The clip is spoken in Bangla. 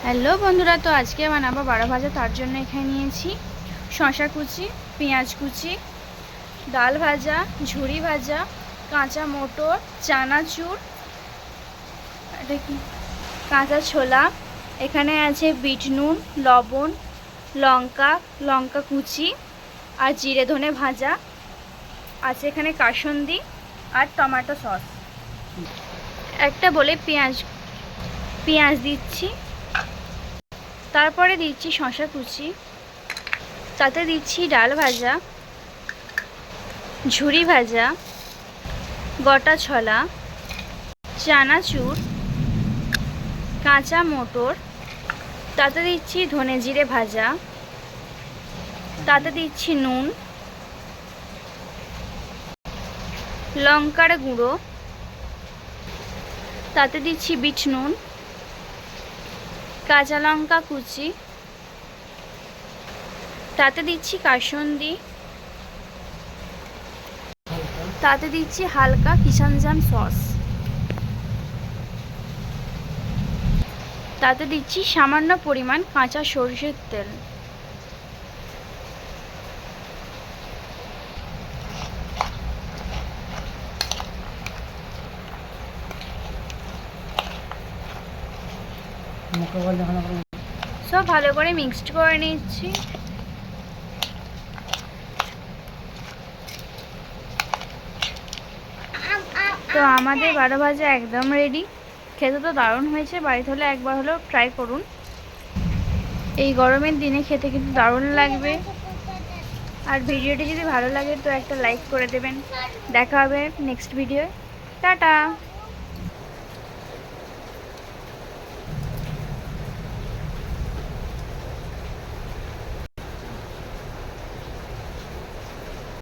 হ্যালো বন্ধুরা, তো আজকে বানাবো বারো ভাজা। তার জন্য এখানে নিয়েছি শসা কুচি, পেঁয়াজ কুচি, ডাল ভাজা, ঝুরি ভাজা, কাঁচা মটর, চানাচুর, এটা কি কাঁচা ছোলা, এখানে আছে বিট নুন, লবণ, লঙ্কা কুচি আর জিরে ধনে ভাজা আছে, এখানে কাসুন্দি আর টমেটো সস। একটা বলে পেঁয়াজ দিচ্ছি, তারপরে দিচ্ছি শসা কুচি, তাতে দিচ্ছি ডাল ভাজা, ঝুরি ভাজা, গোটা ছোলা, চানাচুর, কাঁচা মটর, তাতে দিচ্ছি ধনে জিরে ভাজা, তাতে দিচ্ছি নুন, লঙ্কার গুঁড়ো, তাতে দিচ্ছি বিট নুন, কাঁচা লঙ্কা কুচি, তাতে দিচ্ছি কাসুন্দি, তাতে দিচ্ছি হালকা কিষানজান সস, তাতে দিচ্ছি সামান্য পরিমাণ কাঁচা সরষের তেল। সব ভালো করে মিক্সড করে নিচ্ছি। তো আমাদের বারো ভাজা একদম রেডি। খেতে তো দারুণ হয়েছে, বাড়িতে হলে একবার হলেও ট্রাই করুন। এই গরমের দিনে খেতে কিন্তু দারুণ লাগবে। আর ভিডিওটি যদি ভালো লাগে তো একটা লাইক করে দেবেন। দেখা হবে নেক্সট ভিডিও। টাটা।